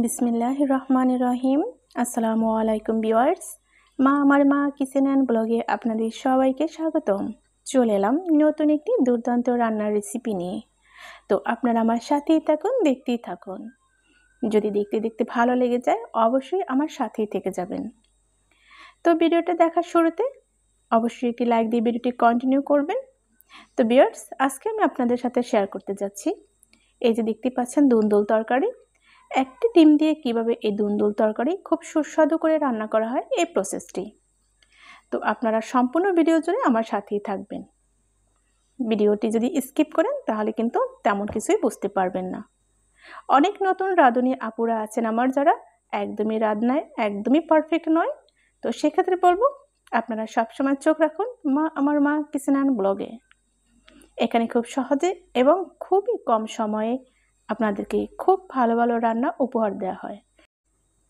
বিসমিল্লাহির রহমানির রহিম। আসসালামু আলাইকুম ভিউয়ার্স। মা আমার মা কিচেন অ্যান্ড ব্লগে আপনাদের সবাইকে স্বাগতম। চলে এলাম নতুন একটি দুর্দান্ত রান্নার রেসিপি নিয়ে। তো আপনারা আমার সাথেই থাকুন, দেখতেই থাকুন। যদি দেখতে দেখতে ভালো লেগে যায় অবশ্যই আমার সাথেই থেকে যাবেন। তো ভিডিওটা দেখার শুরুতে অবশ্যই একটি লাইক দিয়ে ভিডিওটি কন্টিনিউ করবেন। তো ভিউয়ার্স, আজকে আমি আপনাদের সাথে শেয়ার করতে যাচ্ছি এই যে দেখতে পাচ্ছেন দুন্দুল তরকারি। একটি ডিম দিয়ে কিভাবে এই দুন্দুল তরকারি খুব সুস্বাদু করে রান্না করা হয় এই প্রসেসটি। তো আপনারা সম্পূর্ণ ভিডিও জুড়ে আমার সাথেই থাকবেন। ভিডিওটি যদি স্কিপ করেন তাহলে কিন্তু তেমন কিছুই বুঝতে পারবেন না। অনেক নতুন রাঁধুনি আপুরা আছেন আমার, যারা একদমই রান্নায় একদমই পারফেক্ট নয়। তো সেক্ষেত্রে বলবো আপনারা সবসময় চোখ রাখুন আমার মা কিচেন অ্যান্ড ব্লগে। এখানে খুব সহজে এবং খুবই কম সময়ে আপনাদেরকে খুব ভালো ভালো রান্না উপহার দেওয়া হয়।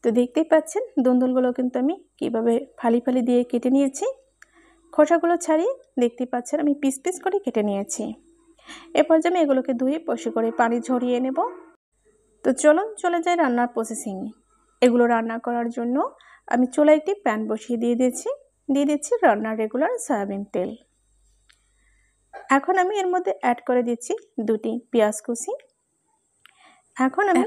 তো দেখতেই পাচ্ছেন দুন্দুলগুলো কিন্তু আমি কিভাবে ফালি ফালি দিয়ে কেটে নিয়েছি। খোসাগুলো ছাড়িয়ে দেখতেই পাচ্ছেন আমি পিস পিস করে কেটে নিয়েছি। এরপর যে আমি এগুলোকে ধুয়ে পরিষ্কার করে পানি ঝরিয়ে নেব। তো চলুন চলে যাই রান্নার প্রসেসিংয়ে। এগুলো রান্না করার জন্য আমি চুলায় একটি প্যান বসিয়ে দিয়ে দিচ্ছি রান্নার রেগুলার সয়াবিন তেল। এখন আমি এর মধ্যে অ্যাড করে দিচ্ছি দুটি পেঁয়াজ কুচি। এখন আমি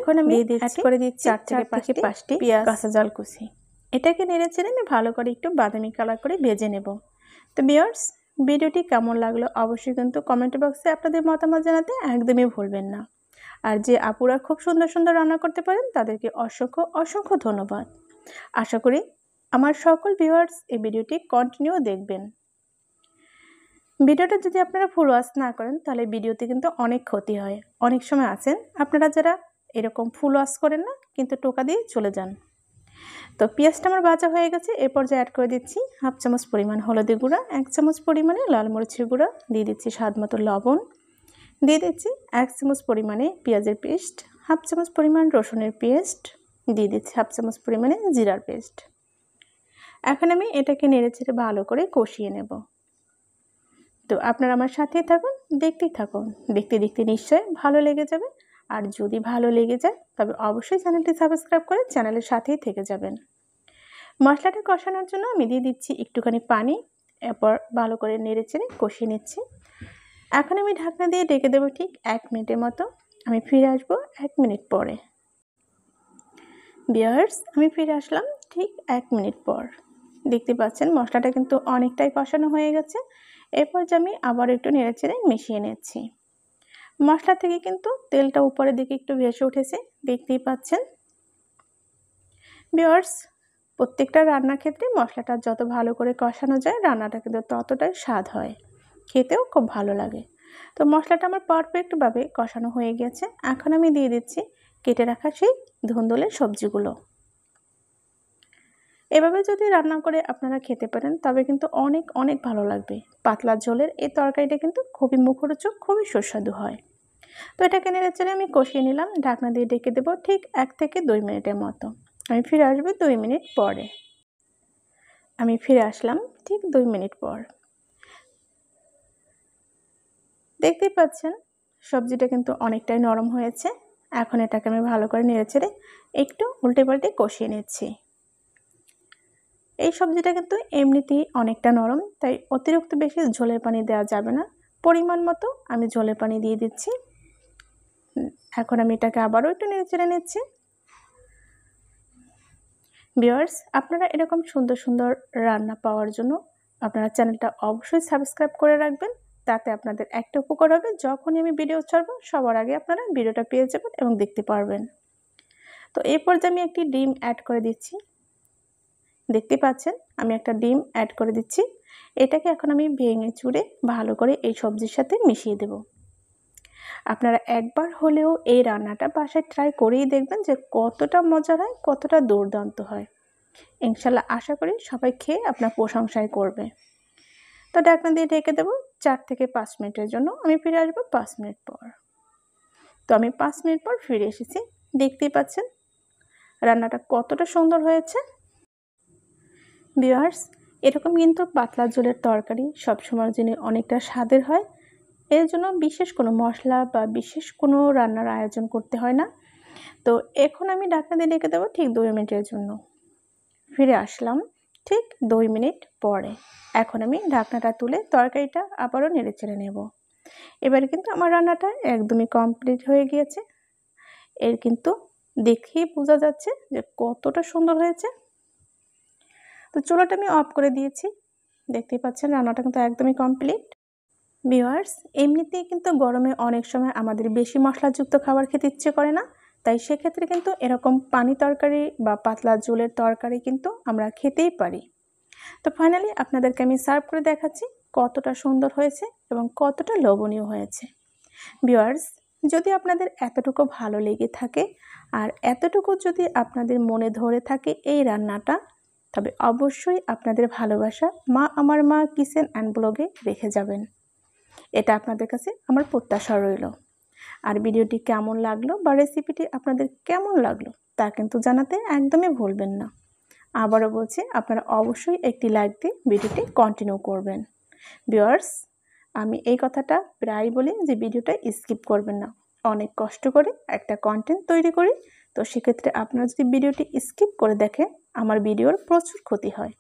অ্যাড করে দিচ্ছি 4 থেকে 5টি পেঁয়াজ কাঁচা জাল কুচি। এটাকে নেড়েচেড়ে আমি ভালো করে একটু বাদামি কালার করে ভেজে নেব। তো ভিউয়ার্স, ভিডিওটি কেমন লাগলো অবশ্যই কিন্তু কমেন্ট বক্সে আপনাদের মতামত জানাতে একদমই ভুলবেন না। আর যে আপুরা খুব সুন্দর সুন্দর রান্না করতে পারেন তাদেরকে অসংখ্য অসংখ্য ধন্যবাদ। আশা করি আমার সকল ভিউয়ার্স এই ভিডিওটি কন্টিনিউ দেখবেন। ভিডিওটা যদি আপনারা ফুল ওয়াচ না করেন তাহলে ভিডিওতে কিন্তু অনেক ক্ষতি হয়। অনেক সময় আছেন আপনারা যারা এরকম ফুল ওয়াশ করেন না, কিন্তু টোকা দিয়ে চলে যান। তো পেঁয়াজটা আমার ভাজা হয়ে গেছে। এ পর্যায়ে অ্যাড করে দিচ্ছি 1/2 চামচ পরিমাণ হলুদের গুঁড়া, 1 চামচ পরিমাণে লাল মরিচের গুঁড়া, দিয়ে দিচ্ছি স্বাদ মতো লবণ, দিয়ে দিচ্ছি 1 চামচ পরিমাণে পেঁয়াজের পেস্ট, 1/2 চামচ পরিমাণ রসুনের পেস্ট, দিয়ে দিচ্ছি 1/2 চামচ পরিমাণে জিরার পেস্ট। এখন আমি এটাকে নেড়েচেড়ে ভালো করে কষিয়ে নেব। তো আপনারা আমার সাথেই থাকুন, দেখতেই থাকুন। দেখতে দেখতে নিশ্চয়ই ভালো লেগে যাবে। আর যদি ভালো লেগে যায় তবে অবশ্যই চ্যানেলটি সাবস্ক্রাইব করে চ্যানেলের সাথেই থেকে যাবেন। মশলাটা কষানোর জন্য আমি দিয়ে দিচ্ছি একটুখানি পানি। এরপর ভালো করে নেড়েচেড়ে কষিয়ে নিচ্ছি। এখন আমি ঢাকনা দিয়ে ঢেকে দেবো ঠিক 1 মিনিটের মতো। আমি ফিরে আসবো 1 মিনিট পরে। ভিউয়ার্স, আমি ফিরে আসলাম ঠিক 1 মিনিট পর। দেখতে পাচ্ছেন মশলাটা কিন্তু অনেকটাই কষানো হয়ে গেছে। এরপর যে আমি আবার একটু নেড়েচেড়ে মিশিয়ে নিচ্ছি। মশলা থেকে কিন্তু তেলটা উপরের দিকে একটু ভেসে উঠেছে, দেখতেই পাচ্ছেন। ভিউয়ার্স, প্রত্যেকটা রান্নার ক্ষেত্রে মশলাটা যত ভালো করে কষানো যায় রান্নাটা কিন্তু ততটাই স্বাদ হয়, খেতেও খুব ভালো লাগে। তো মশলাটা আমার পারফেক্টভাবে কষানো হয়ে গেছে। এখন আমি দিয়ে দিচ্ছি কেটে রাখা সেই ধুন্দুলের সবজিগুলো। এভাবে যদি রান্না করে আপনারা খেতে পারেন তবে কিন্তু অনেক অনেক ভালো লাগবে। পাতলা ঝোলের এই তরকারিটা কিন্তু খুবই মুখরোচক, খুবই সুস্বাদু হয়। তো এটাকে নেড়েচেড়ে আমি কষিয়ে নিলাম। ঢাকনা দিয়ে ঢেকে দেবো ঠিক 1 থেকে 2 মিনিটের মতো। আমি ফিরে আসবো 2 মিনিট পরে। আমি ফিরে আসলাম ঠিক 2 মিনিট পর। দেখতেই পাচ্ছেন সবজিটা কিন্তু অনেকটাই নরম হয়েছে। এখন এটাকে আমি ভালো করে নেড়েচেড়ে একটু উল্টে পাল্টে কষিয়ে নিচ্ছি। এই সবজিটা কিন্তু এমনিতেই অনেকটা নরম, তাই অতিরিক্ত বেশি ঝোলের পানি দেওয়া যাবে না। পরিমাণ মতো আমি ঝোলের পানি দিয়ে দিচ্ছি। এখন আমি এটাকে আবারও একটু নেড়েচেড়ে নিচ্ছি। ভিউয়ার্স, আপনারা এরকম সুন্দর সুন্দর রান্না পাওয়ার জন্য আপনারা চ্যানেলটা অবশ্যই সাবস্ক্রাইব করে রাখবেন। তাতে আপনাদের একটা উপকার হবে, যখনই আমি ভিডিও ছাড়বো সবার আগে আপনারা ভিডিওটা পেয়ে যাবেন এবং দেখতে পারবেন। তো এরপর যে আমি একটি ডিম অ্যাড করে দিচ্ছি। দেখতে পাচ্ছেন আমি একটা ডিম অ্যাড করে দিচ্ছি। এটাকে এখন আমি ভেঙে চুড়ে ভালো করে এই সবজির সাথে মিশিয়ে দেব। আপনারা একবার হলেও এই রান্নাটা বাসায় ট্রাই করেই দেখবেন যে কতটা মজার হয়, কতটা দুর্দান্ত হয়। ইনশাল্লাহ আশা করি সবাই খেয়ে আপনার প্রশংসাই করবে। তো ঢাকনা দিয়ে ঢেকে দেবো 4 থেকে 5 মিনিটের জন্য। আমি ফিরে আসবো 5 মিনিট পর। তো আমি 5 মিনিট পর ফিরে এসেছি। দেখতেই পাচ্ছেন রান্নাটা কতটা সুন্দর হয়েছে। ভিউয়ার্স, এরকম কিন্তু পাতলা ঝোলের তরকারি সবসময়ের জন্য অনেকটা স্বাদের হয়। এর জন্য বিশেষ কোনো মশলা বা বিশেষ কোনো রান্নার আয়োজন করতে হয় না। তো এখন আমি ঢাকনা দিয়ে ঢেকে দেবো ঠিক 2 মিনিটের জন্য। ফিরে আসলাম ঠিক 2 মিনিট পরে। এখন আমি ঢাকনাটা তুলে তরকারিটা আবারও নেড়েচেড়ে নেব। এবারে কিন্তু আমার রান্নাটা একদমই কমপ্লিট হয়ে গিয়েছে। এর কিন্তু দেখেই বোঝা যাচ্ছে যে কতটা সুন্দর হয়েছে। তো চুলাটা আমি অফ করে দিয়েছি। দেখতেই পাচ্ছেন রান্নাটা কিন্তু একদমই কমপ্লিট। ভিউয়ার্স, এমনিতেই কিন্তু গরমে অনেক সময় আমাদের বেশি মশলাযুক্ত খাবার খেতে ইচ্ছে করে না, তাই সেক্ষেত্রে কিন্তু এরকম পানি তরকারি বা পাতলা ঝোলের তরকারি কিন্তু আমরা খেতেই পারি। তো ফাইনালি আপনাদেরকে আমি সার্ভ করে দেখাচ্ছি কতটা সুন্দর হয়েছে এবং কতটা লোভনীয় হয়েছে। ভিউয়ার্স, যদি আপনাদের এতটুকু ভালো লেগে থাকে আর এতটুকু যদি আপনাদের মনে ধরে থাকে এই রান্নাটা, তবে অবশ্যই আপনাদের ভালোবাসা মা আমার মা কিচেন অ্যান্ড ব্লগে রেখে যাবেন। এটা আপনাদের কাছে আমার প্রত্যাশা রইল। আর ভিডিওটি কেমন লাগলো বা রেসিপিটি আপনাদের কেমন লাগলো তা কিন্তু জানাতে একদমই ভুলবেন না। আবারও বলছি, আপনারা অবশ্যই একটি লাইক দিয়ে ভিডিওটি কন্টিনিউ করবেন। ভিউয়ার্স, আমি এই কথাটা প্রায় বলি যে ভিডিওটা স্কিপ করবেন না। অনেক কষ্ট করে একটা কন্টেন্ট তৈরি করি, তো সেক্ষেত্রে আপনারা যদি ভিডিওটি স্কিপ করে দেখেন আমার ভিডিওর প্রচুর ক্ষতি হয়।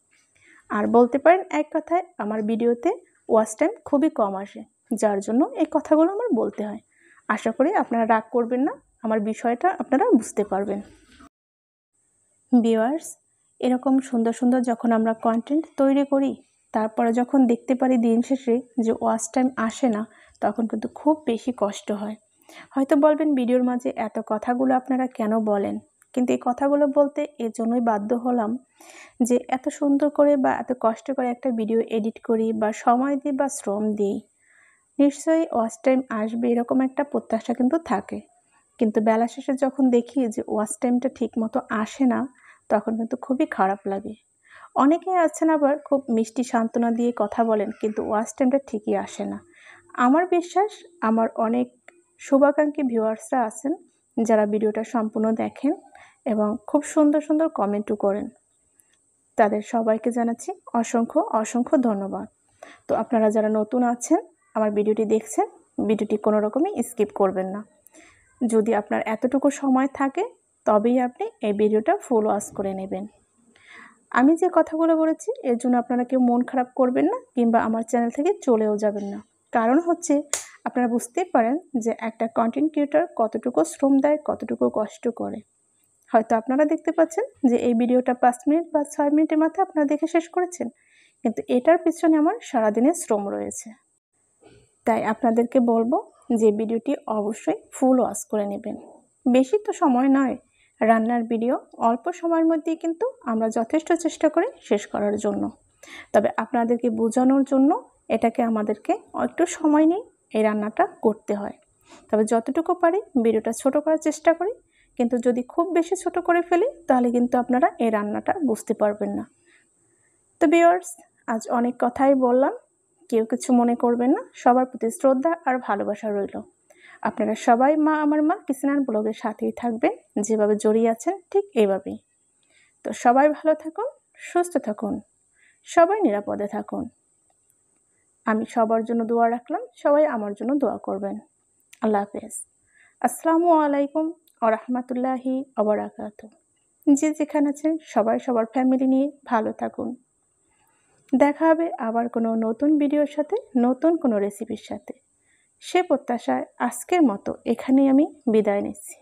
আর বলতে পারেন এক কথায় আমার ভিডিওতে ওয়াচ টাইম খুবই কম আসে, যার জন্য এই কথাগুলো আমার বলতে হয়। আশা করি আপনারা রাগ করবেন না, আমার বিষয়টা আপনারা বুঝতে পারবেন। ভিউয়ার্স, এরকম সুন্দর সুন্দর যখন আমরা কন্টেন্ট তৈরি করি, তারপরে যখন দেখতে পারি দিন শেষে যে ওয়াচ টাইম আসে না, তখন কিন্তু খুব বেশি কষ্ট হয়। হয়তো বলবেন ভিডিওর মাঝে এত কথাগুলো আপনারা কেন বলেন, কিন্তু এই কথাগুলো বলতে এজন্যই বাধ্য হলাম যে এত সুন্দর করে বা এত কষ্ট করে একটা ভিডিও এডিট করি বা সময় দিই বা শ্রম দিই, নিশ্চয়ই ওয়াচ টাইম আসবে এরকম একটা প্রত্যাশা কিন্তু থাকে। কিন্তু বেলা শেষে যখন দেখি যে ওয়াচ টাইমটা ঠিক মতো আসে না, তখন কিন্তু খুবই খারাপ লাগে। অনেকেই আছেন আবার খুব মিষ্টি সান্ত্বনা দিয়ে কথা বলেন, কিন্তু ওয়াচ টাইমটা ঠিকই আসে না। আমার বিশ্বাস আমার অনেক শুভাকাঙ্ক্ষী ভিউয়ার্সরা আছেন যারা ভিডিওটা সম্পূর্ণ দেখেন এবং খুব সুন্দর সুন্দর কমেন্টও করেন। তাদের সবাইকে জানাচ্ছি অসংখ্য অসংখ্য ধন্যবাদ। তো আপনারা যারা নতুন আছেন আমার ভিডিওটি দেখছেন, ভিডিওটি কোনো রকমই স্কিপ করবেন না। যদি আপনার এতটুকু সময় থাকে তবেই আপনি এই ভিডিওটা ফুল ওয়াচ করে নেবেন। আমি যে কথাগুলো বলেছি এর জন্য আপনারা কেউ মন খারাপ করবেন না কিংবা আমার চ্যানেল থেকে চলেও যাবেন না। কারণ হচ্ছে আপনারা বুঝতেই পারেন যে একটা কন্টেন্ট ক্রিয়েটর কতটুকু শ্রম দেয়, কতটুকু কষ্ট করে। হয়তো আপনারা দেখতে পাচ্ছেন যে এই ভিডিওটা 5 মিনিট বা 6 মিনিটের মাথায় আপনারা দেখে শেষ করেছেন, কিন্তু এটার পিছনে আমার সারাদিনের শ্রম রয়েছে। তাই আপনাদেরকে বলবো যে ভিডিওটি অবশ্যই ফুল ওয়াচ করে নেবেন। বেশি তো সময় নয়, রান্নার ভিডিও অল্প সময়ের মধ্যেই কিন্তু আমরা যথেষ্ট চেষ্টা করি শেষ করার জন্য। তবে আপনাদেরকে বোঝানোর জন্য এটাকে আমাদেরকে একটু সময় নিয়ে এই রান্নাটা করতে হয়। তবে যতটুকু পারি ভিডিওটা ছোট করার চেষ্টা করি, কিন্তু যদি খুব বেশি ছোট করে ফেলি তাহলে কিন্তু আপনারা এই রান্নাটা বুঝতে পারবেন না। তো ভিউয়ার্স, আজ অনেক কথাই বললাম, কেউ কিছু মনে করবেন না। সবার প্রতি শ্রদ্ধা আর ভালোবাসা রইল। আপনারা সবাই মা আমার মা কিচেন অ্যান্ড ব্লগের সাথেই থাকবেন, যেভাবে জড়িয়ে আছেন ঠিক এইভাবেই। তো সবাই ভালো থাকুন, সুস্থ থাকুন, সবাই নিরাপদে থাকুন। আমি সবার জন্য দোয়া রাখলাম, সবাই আমার জন্য দোয়া করবেন। আল্লাহ হাফেজ। আসসালামু আলাইকুম ওয়া রাহমাতুল্লাহি ওয়া বারাকাতুহু। যে যেখানে আছেন সবাই সবার ফ্যামিলি নিয়ে ভালো থাকুন। দেখা হবে আবার কোনো নতুন ভিডিওর সাথে, নতুন কোনো রেসিপির সাথে। সে প্রত্যাশায় আজকের মতো এখানেই আমি বিদায় নিচ্ছি।